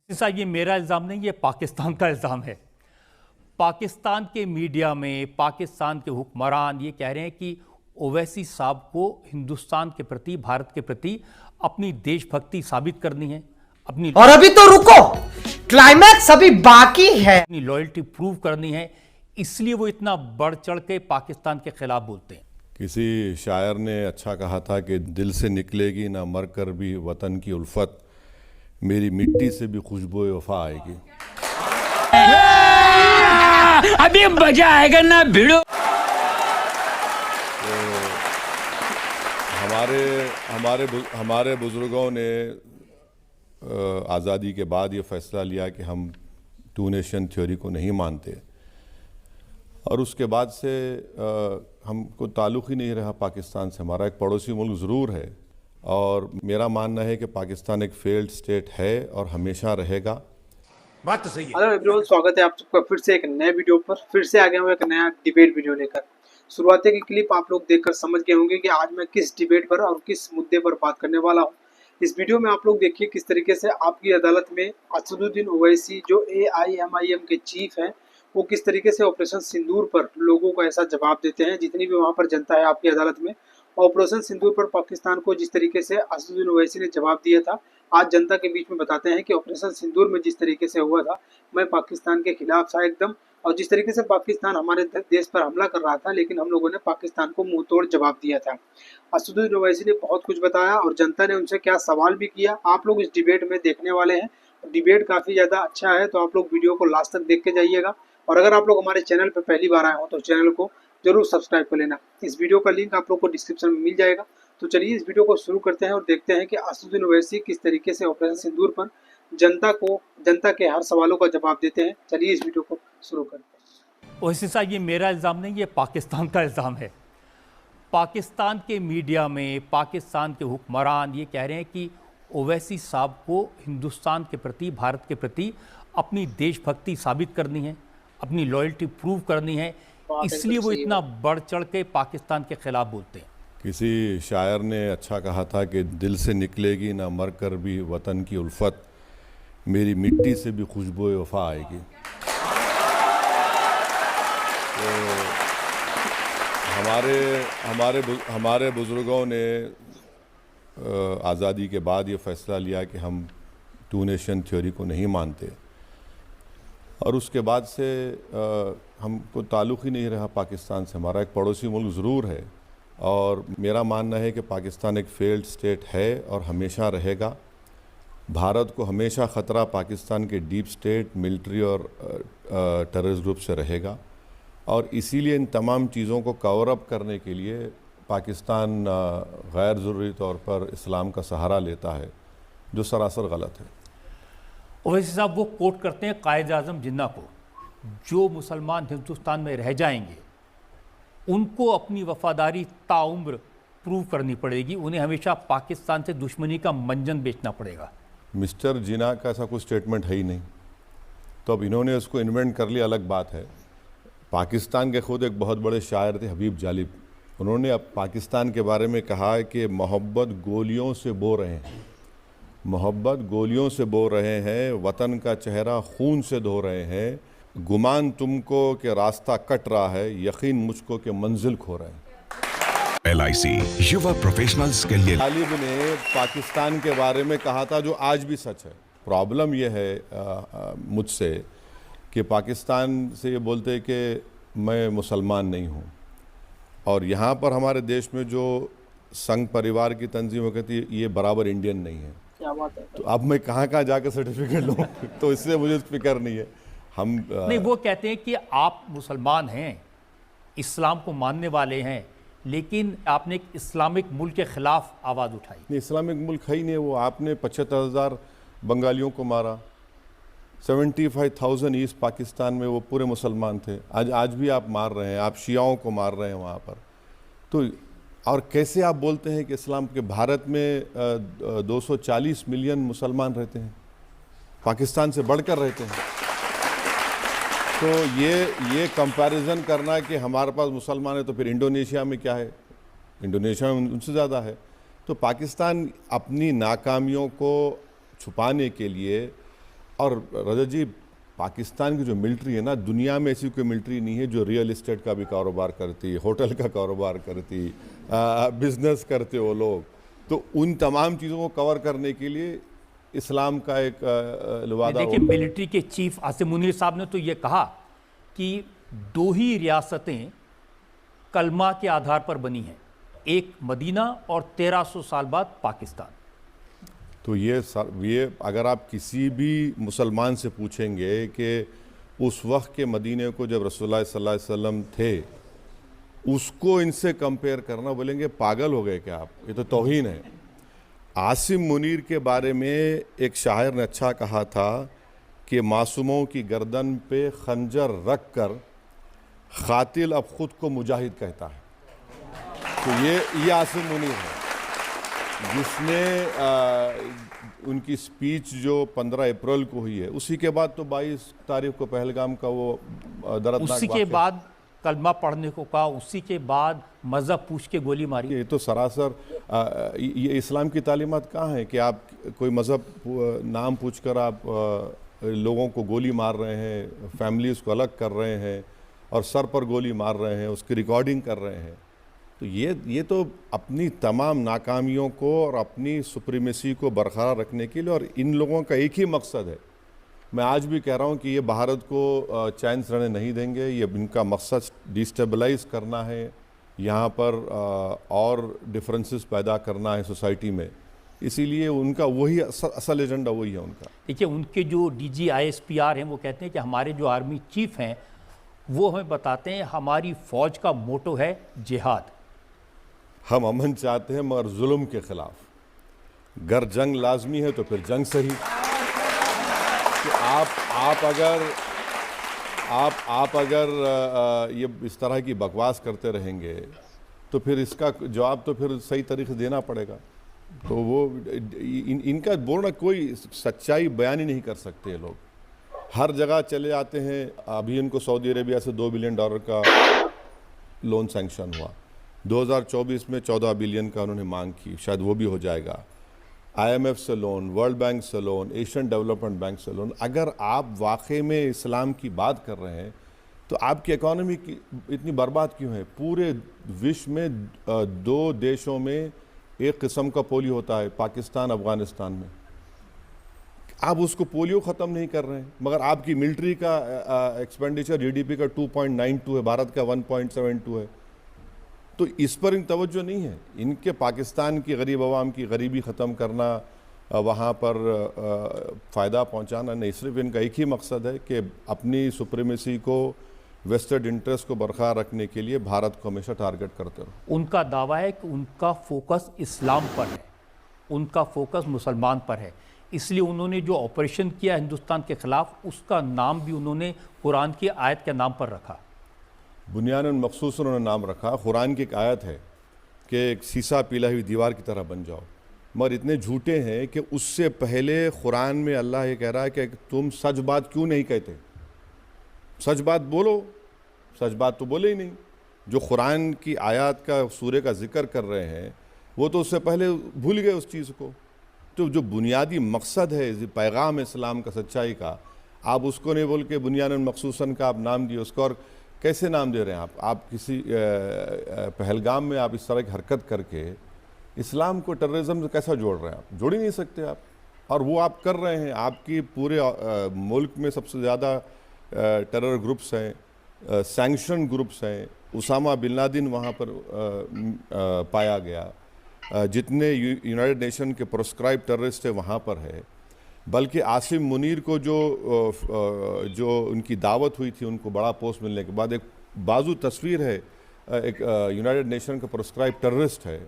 साहब ये मेरा इल्ज़ाम नहीं, ये पाकिस्तान का इल्ज़ाम है। पाकिस्तान के मीडिया में पाकिस्तान के हुक्मरान ये कह रहे हैं कि ओवैसी साहब को हिंदुस्तान के प्रति, भारत के प्रति अपनी देशभक्ति साबित करनी है, अपनी और अभी तो रुको, क्लाइमैक्स अभी बाकी है। अपनी लॉयल्टी प्रूव करनी है, इसलिए वो इतना बढ़ चढ़ के पाकिस्तान के खिलाफ बोलते हैं। किसी शायर ने अच्छा कहा था कि दिल से निकलेगी ना मर कर भी वतन की उल्फत, मेरी मिट्टी से भी खुशबू वफा आएगी। अभी मजा आएगा ना भिड़ो। तो हमारे बुजुर्गों ने आज़ादी के बाद ये फैसला लिया कि हम टू नेशन थ्योरी को नहीं मानते, और उसके बाद से हमको ताल्लुक़ ही नहीं रहा पाकिस्तान से। हमारा एक पड़ोसी मुल्क ज़रूर है, और मेरा मानना है कि पाकिस्तान एक फेल्ड स्टेट है और हमेशा रहेगा। बात तो सही है। हेलो एवरीवन, स्वागत है आप सबका फिर से एक नए वीडियो पर। फिर से आ गया हूँ एक नया डिबेट वीडियो लेकर। शुरुआती की क्लिप आप लोग देखकर समझ गए होंगे कि आज मैं किस डिबेट पर और किस मुद्दे पर बात करने वाला हूँ। इस वीडियो में आप लोग देखिए किस तरीके से आपकी अदालत में असदुद्दीन ओवैसी जो AIMIM के चीफ हैं, वो किस तरीके से ऑपरेशन सिंदूर पर लोगों को ऐसा जवाब देते हैं। जितनी भी वहाँ पर जनता है आपकी अदालत में, ऑपरेशन सिंदूर पर पाकिस्तान को जिस तरीके से असदुद्दीन ओवैसी ने जवाब दिया था, आज जनता के बीच में बताते हैं कि ऑपरेशन सिंदूर में जिस तरीके से हुआ था, मैं पाकिस्तान के खिलाफ था एकदम। और जिस तरीके से पाकिस्तान हमारे देश पर हमला कर रहा था, लेकिन हम लोगों ने पाकिस्तान को मुंह तोड़ जवाब दिया था। असदुद्दीन ओवैसी ने बहुत कुछ बताया और जनता ने उनसे क्या सवाल भी किया, आप लोग इस डिबेट में देखने वाले हैं। डिबेट काफ़ी ज़्यादा अच्छा है, तो आप लोग वीडियो को लास्ट तक देख के जाइएगा। और अगर आप लोग हमारे चैनल पर पहली बार आए हो तो चैनल को जरूर सब्सक्राइब कर लेना। इस वीडियो का लिंक आप लोग को डिस्क्रिप्शन में मिल जाएगा। तो चलिए इस वीडियो को शुरू करते हैं और देखते हैं कि असदुद्दीन ओवैसी किस तरीके से ऑपरेशन सिंदूर पर जनता के हर सवालों का जवाब देते हैं। चलिए इस वीडियो को शुरू करते हैं। ओवैसी साहब ये मेरा इल्ज़ाम नहीं, ये पाकिस्तान का इल्ज़ाम है। पाकिस्तान के मीडिया में पाकिस्तान के हुक्मरान ये कह रहे हैं कि ओवैसी साहब को हिंदुस्तान के प्रति, भारत के प्रति अपनी देशभक्ति साबित करनी है, अपनी लॉयल्टी प्रूव करनी है, इसलिए वो इतना बढ़ चढ़ के पाकिस्तान के खिलाफ बोलते हैं। किसी शायर ने अच्छा कहा था कि दिल से निकलेगी ना मर कर भी वतन की उल्फत, मेरी मिट्टी से भी खुशबू वफा आएगी। तो हमारे बुजुर्गों ने आज़ादी के बाद ये फैसला लिया कि हम टू नेशन थ्योरी को नहीं मानते, और उसके बाद से हमको ताल्लुक़ ही नहीं रहा पाकिस्तान से। हमारा एक पड़ोसी मुल्क ज़रूर है, और मेरा मानना है कि पाकिस्तान एक फेल्ड स्टेट है और हमेशा रहेगा। भारत को हमेशा ख़तरा पाकिस्तान के डीप स्टेट, मिलिट्री और टेररिस्ट ग्रुप से रहेगा, और इसीलिए इन तमाम चीज़ों को कवर अप करने के लिए पाकिस्तान गैर ज़रूरी तौर पर इस्लाम का सहारा लेता है, जो सरासर गलत है। ओवैसी साहब वो कोट करते हैं कायद-ए-आज़म जिन्ना को, जो मुसलमान हिंदुस्तान में रह जाएंगे उनको अपनी वफादारी ताउम्र प्रूव करनी पड़ेगी, उन्हें हमेशा पाकिस्तान से दुश्मनी का मंजन बेचना पड़ेगा। मिस्टर जिन्ना का ऐसा कोई स्टेटमेंट है ही नहीं, तो अब इन्होंने उसको इन्वेंट कर लिया, अलग बात है। पाकिस्तान के खुद एक बहुत बड़े शायर थे हबीब जालिब, उन्होंने अब पाकिस्तान के बारे में कहा कि मोहब्बत गोलियों से बो रहे हैं, मोहब्बत गोलियों से बो रहे हैं, वतन का चेहरा खून से धो रहे हैं, गुमान तुमको कि रास्ता कट रहा है, यकीन मुझको कि मंजिल खो रहे हैं। LIC युवा प्रोफेशनल्स के लिए तालिब ने पाकिस्तान के बारे में कहा था, जो आज भी सच है। प्रॉब्लम यह है मुझसे कि पाकिस्तान से ये बोलते कि मैं मुसलमान नहीं हूँ, और यहाँ पर हमारे देश में जो संघ परिवार की तंजीमें कहती है ये बराबर इंडियन नहीं है। क्या बात है। तो अब मैं कहाँ जाकर सर्टिफिकेट लूँ तो इससे मुझे फिक्र नहीं है। हम नहीं, वो कहते हैं कि आप मुसलमान हैं, इस्लाम को मानने वाले हैं, लेकिन आपने एक इस्लामिक मुल्क के खिलाफ आवाज़ उठाई। नहीं, इस्लामिक मुल्क है ही नहीं वो। आपने 75,000 बंगालियों को मारा, 75,000 ईस्ट पाकिस्तान में वो पूरे मुसलमान थे। आज भी आप मार रहे हैं, आप शियाओं को मार रहे हैं वहाँ पर। तो और कैसे आप बोलते हैं कि इस्लाम के भारत में 240 मिलियन मुसलमान रहते हैं, पाकिस्तान से बढ़कर रहते हैं। तो ये कंपैरिजन करना कि हमारे पास मुसलमान है तो फिर इंडोनेशिया में क्या है, इंडोनेशिया में उनसे ज़्यादा है। तो पाकिस्तान अपनी नाकामियों को छुपाने के लिए और रजत जी, पाकिस्तान की जो मिलिट्री है ना, दुनिया में ऐसी कोई मिलिट्री नहीं है जो रियल एस्टेट का भी कारोबार करती, होटल का कारोबार करती, बिजनेस करते वो लोग। तो उन तमाम चीज़ों को कवर करने के लिए इस्लाम का एक वादा। देखिए, मिलिट्री के चीफ आसिम मुनीर साहब ने तो ये कहा कि 2 ही रियासतें कलमा के आधार पर बनी हैं, एक मदीना और 1300 साल बाद पाकिस्तान। तो ये अगर आप किसी भी मुसलमान से पूछेंगे कि उस वक्त के मदीने को जब रसूलुल्लाह सल्लल्लाहु अलैहि वसल्लम थे, उसको इनसे कंपेयर करना, बोलेंगे पागल हो गए क्या आप, ये तो तौहीन है। आसिम मुनीर के बारे में एक शायर ने अच्छा कहा था कि मासूमों की गर्दन पे खंजर रख कर खातिल अब खुद को मुजाहिद कहता है। तो ये आसिम मुनीर है जिसने उनकी स्पीच जो 15 अप्रैल को हुई है, उसी के बाद तो 22 तारीख को पहलगाम का वो दर्दनाक उसी के बाद कलमा पढ़ने को कहा, उसी के बाद मज़हब पूछ के गोली मारी। ये तो सरासर ये इस्लाम की तालीमात कहाँ है कि आप कोई मज़हब नाम पूछकर आप लोगों को गोली मार रहे हैं, फैमिलीज़ को अलग कर रहे हैं और सर पर गोली मार रहे हैं, उसकी रिकॉर्डिंग कर रहे हैं। तो ये तो अपनी तमाम नाकामियों को और अपनी सुप्रीमेसी को बरकरार रखने के लिए, और इन लोगों का एक ही मकसद है। मैं आज भी कह रहा हूँ कि ये भारत को चैन से रहने नहीं देंगे। ये इनका मकसद डिस्टेबलाइज करना है, यहाँ पर और डिफरेंसेस पैदा करना है सोसाइटी में। इसीलिए उनका वही असल एजेंडा वही है उनका। देखिए, उनके जो DG ISPR हैं वो कहते हैं कि हमारे जो आर्मी चीफ हैं वो हमें बताते हैं हमारी फ़ौज का मोटो है जिहाद। हम अमन चाहते हैं मगर जुल्म के खिलाफ। गर जंग लाजमी है तो फिर जंग सही। तो आप अगर ये इस तरह की बकवास करते रहेंगे तो फिर इसका जवाब तो फिर सही तरीके से देना पड़ेगा। तो वो इनका बोलना कोई सच्चाई बयान ही नहीं कर सकते ये लोग। हर जगह चले जाते हैं। अभी इनको सऊदी अरेबिया से $2 बिलियन का लोन सैंक्शन हुआ। 2024 में 14 बिलियन का उन्होंने मांग की, शायद वो भी हो जाएगा। IMF से लोन, वर्ल्ड बैंक से लोन, एशियन डेवलपमेंट बैंक से लोन। अगर आप वाकई में इस्लाम की बात कर रहे हैं तो आपकी इकॉनमी की इतनी बर्बाद क्यों है? पूरे विश्व में 2 देशों में एक किस्म का पोलियो होता है, पाकिस्तान अफगानिस्तान में। आप उसको पोलियो ख़त्म नहीं कर रहे हैं, मगर आपकी मिलिट्री का एक्सपेंडिचर GDP का 2.92 है, भारत का 1.72 है। तो इस पर इन तवज्जो नहीं है। इनके पाकिस्तान की गरीब आवाम की गरीबी ख़त्म करना, वहाँ पर फ़ायदा पहुँचाना नहीं, सिर्फ इनका एक ही मकसद है कि अपनी सुप्रीमेसी को, वेस्टेड इंटरेस्ट को बरकरार रखने के लिए भारत को हमेशा टारगेट करते रहो। उनका दावा है कि उनका फोकस इस्लाम पर है, उनका फोकस मुसलमान पर है। इसलिए उन्होंने जो ऑपरेशन किया हिंदुस्तान के ख़िलाफ़, उसका नाम भी उन्होंने कुरान की आयत के नाम पर रखा। बुनियादन मखसूस उन्होंने नाम रखा। कुरान की एक आयत है कि एक सीसा पीला हुई दीवार की तरह बन जाओ, मगर इतने झूठे हैं कि उससे पहले कुरान में अल्लाह ये कह रहा है कि तुम सच बात क्यों नहीं कहते? सच बात बोलो। सच बात तो बोले ही नहीं। जो कुरान की आयत का, सूरे का जिक्र कर रहे हैं, वो तो उससे पहले भूल गए उस चीज़ को। तो जो बुनियादी मकसद है पैगाम इस्लाम का, सच्चाई का, आप उसको नहीं बोल के बुनियादन मखसूसन का आप नाम दिए उसको। और कैसे नाम दे रहे हैं आप किसी पहलगाम में आप इस तरह की हरकत करके इस्लाम को टेररिज्म से कैसा जोड़ रहे हैं? आप जोड़ ही नहीं सकते आप, और वो आप कर रहे हैं। आपकी पूरे मुल्क में सबसे ज़्यादा टेरर ग्रुप्स हैं, सैंक्शन ग्रुप्स हैं। उसामा बिन लादेन वहाँ पर पाया गया। जितने यूनाइटेड नेशन के प्रोस्क्राइब टेररिस्ट है वहाँ पर है। बल्कि आसिम मुनीर को जो उनकी दावत हुई थी, उनको बड़ा पोस्ट मिलने के बाद, एक बाजू तस्वीर है, एक यूनाइटेड नेशन का प्रोस्क्राइब टेररिस्ट है।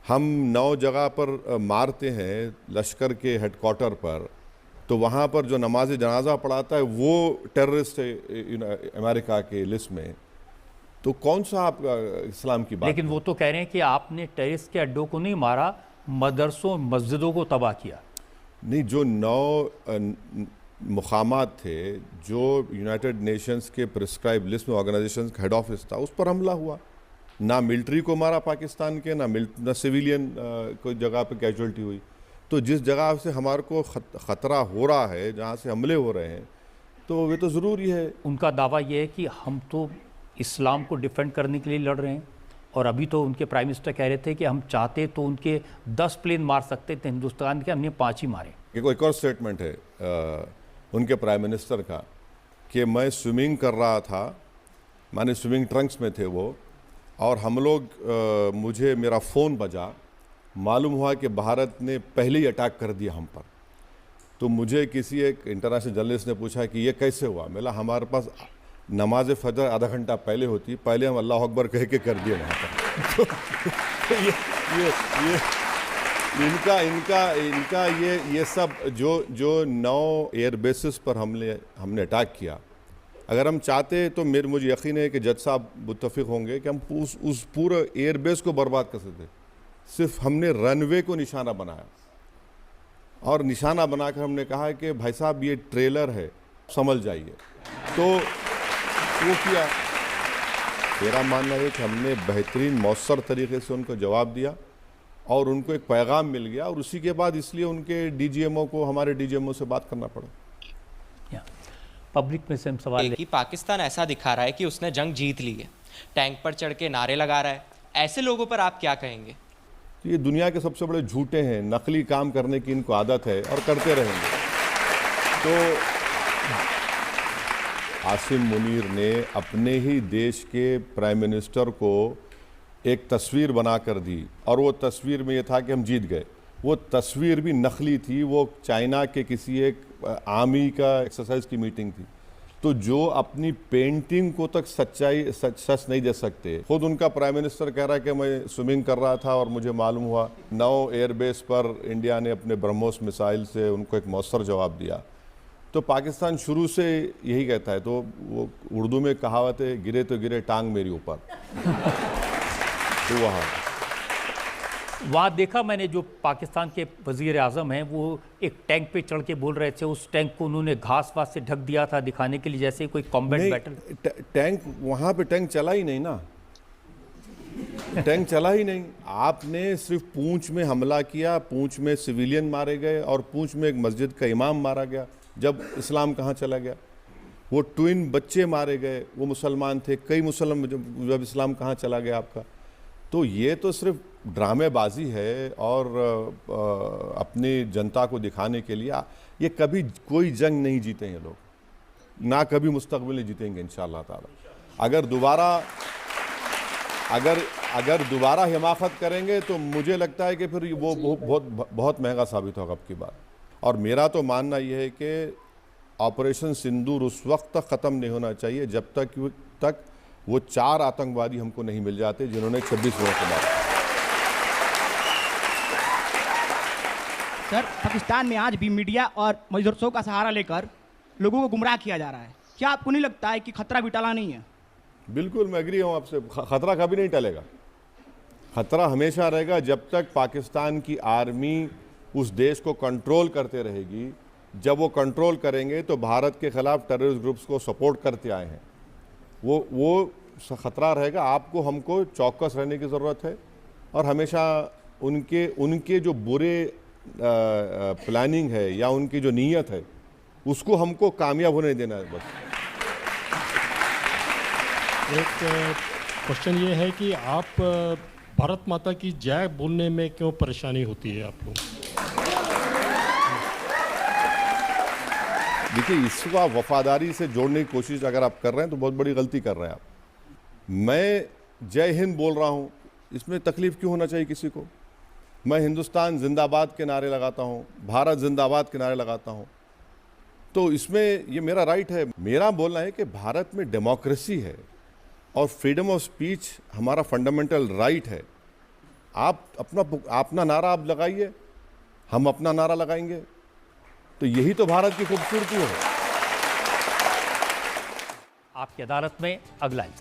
हम 9 जगह पर मारते हैं लश्कर के हेडक्वार्टर पर, तो वहाँ पर जो नमाज जनाजा पढ़ाता है वो टेररिस्ट है अमेरिका के लिस्ट में। तो कौन सा आप इस्लाम की बात? लेकिन वो तो कह रहे हैं कि आपने टेररिस्ट के अड्डों को नहीं मारा, मदरसों मस्जिदों को तबाह किया। नहीं, जो 9 मुकामात थे जो यूनाइटेड नेशंस के प्रिस्क्राइब लिस्ट में ऑर्गेनाइजेशन का हेड ऑफिस था, उस पर हमला हुआ। ना मिलिट्री को मारा पाकिस्तान के, ना सिविलियन कोई जगह पे कैजुअल्टी हुई। तो जिस जगह से हमारे को ख़तरा हो रहा है, जहाँ से हमले हो रहे हैं, तो वे तो ज़रूरी है। उनका दावा ये है कि हम तो इस्लाम को डिफेंड करने के लिए लड़ रहे हैं, और अभी तो उनके प्राइम मिनिस्टर कह रहे थे कि हम चाहते तो उनके 10 प्लेन मार सकते थे हिंदुस्तान के, हमने 5 ही मारे। एक और स्टेटमेंट है उनके प्राइम मिनिस्टर का कि मैं स्विमिंग कर रहा था, माने स्विमिंग ट्रंक्स में थे वो, और हम लोग मुझे मेरा फ़ोन बजा, मालूम हुआ कि भारत ने पहले ही अटैक कर दिया हम पर। तो मुझे किसी एक इंटरनेशनल जर्नलिस्ट ने पूछा कि ये कैसे हुआ। मेरा हमारे पास नमाज फजर आधा घंटा पहले होती, पहले हम अल्लाह अकबर कह के कर दिए वहाँ पर। तो ये सब जो 9 एयर बेसिस पर हमने अटैक किया, अगर हम चाहते तो मुझे यकीन है कि जज साहब मुत्तफिक होंगे कि हम उस पूरे एयर बेस को बर्बाद कर सकते। सिर्फ हमने रनवे को निशाना बनाया, और निशाना बनाकर हमने कहा कि भाई साहब ये ट्रेलर है, समझ जाइए। तो वो किया। मेरा मानना है कि हमने बेहतरीन मौसर तरीके से उनको जवाब दिया और उनको एक पैगाम मिल गया, और उसी के बाद इसलिए उनके डीजीएमओ को हमारे डीजीएमओ से बात करना पड़ा। पब्लिक में से हम सवाल कि पाकिस्तान ऐसा दिखा रहा है कि उसने जंग जीत ली है, टैंक पर चढ़ के नारे लगा रहा है, ऐसे लोगों पर आप क्या कहेंगे? ये दुनिया के सबसे बड़े झूठे हैं, नकली काम करने की इनको आदत है और करते रहेंगे। तो आसिम मुनीर ने अपने ही देश के प्राइम मिनिस्टर को एक तस्वीर बना कर दी, और वो तस्वीर में ये था कि हम जीत गए। वो तस्वीर भी नकली थी, वो चाइना के किसी एक आर्मी का एक्सरसाइज की मीटिंग थी। तो जो अपनी पेंटिंग को तक सच नहीं दे सकते, खुद उनका प्राइम मिनिस्टर कह रहा है कि मैं स्विमिंग कर रहा था और मुझे मालूम हुआ 9 एयरबेस पर इंडिया ने अपने ब्रह्मोस मिसाइल से उनको एक मौसर जवाब दिया। तो पाकिस्तान शुरू से यही कहता है, तो वो उर्दू में कहावत है, गिरे तो गिरे टांग मेरी ऊपर। तो वहाँ देखा मैंने, जो पाकिस्तान के वज़ीर आज़म हैं वो एक टैंक पे चढ़ के बोल रहे थे, उस टैंक को उन्होंने घास वास से ढक दिया था, दिखाने के लिए जैसे कोई कॉम्बैट बैटल। टैंक वहाँ पे टैंक चला ही नहीं ना, टैंक चला ही नहीं। आपने सिर्फ पूंछ में हमला किया, पूंछ में सिविलियन मारे गए, और पूंछ में एक मस्जिद का इमाम मारा गया। जब इस्लाम कहाँ चला गया? वो ट्विन बच्चे मारे गए, वो मुसलमान थे, कई मुसलमान, जब इस्लाम कहाँ चला गया आपका? तो ये तो सिर्फ ड्रामेबाजी है, और अपनी जनता को दिखाने के लिए। ये कभी कोई जंग नहीं जीते हैं लोग, ना कभी मुस्तकबिल में जीतेंगे इंशाअल्लाह ताला। अगर दोबारा हिमाकत करेंगे तो मुझे लगता है कि फिर वो बहुत महंगा साबित होगा अब की बार। और मेरा तो मानना यह है कि ऑपरेशन सिंदूर उस वक्त तक ख़त्म नहीं होना चाहिए जब तक वो 4 आतंकवादी हमको नहीं मिल जाते जिन्होंने 26 लोगों को मारा। सर, पाकिस्तान में आज भी मीडिया और मदरसों का सहारा लेकर लोगों को गुमराह किया जा रहा है। क्या आपको नहीं लगता है कि खतरा भी टला नहीं है? बिल्कुल, मैं एग्री हूँ आपसे। खतरा कभी नहीं टलेगा, खतरा हमेशा रहेगा जब तक पाकिस्तान की आर्मी उस देश को कंट्रोल करते रहेगी। जब वो कंट्रोल करेंगे तो भारत के खिलाफ टेररिस्ट ग्रुप्स को सपोर्ट करते आए हैं, वो खतरा रहेगा। आपको हमको चौकस रहने की ज़रूरत है, और हमेशा उनके जो बुरे प्लानिंग है या उनकी जो नीयत है उसको हमको कामयाब होने देना है बस। एक क्वेश्चन ये है कि आप भारत माता की जय बोलने में क्यों परेशानी होती है आप लोग? देखिए, इसको वफादारी से जोड़ने की कोशिश अगर आप कर रहे हैं तो बहुत बड़ी गलती कर रहे हैं आप। मैं जय हिंद बोल रहा हूँ, इसमें तकलीफ़ क्यों होना चाहिए किसी को? मैं हिंदुस्तान जिंदाबाद के नारे लगाता हूँ, भारत जिंदाबाद के नारे लगाता हूँ, तो इसमें ये मेरा राइट है। मेरा बोलना है कि भारत में डेमोक्रेसी है और फ्रीडम ऑफ स्पीच हमारा फंडामेंटल राइट है। आप अपना नारा आप लगाइए, हम अपना नारा लगाएंगे, तो यही तो भारत की खूबसूरती है। आपकी अदालत में अगला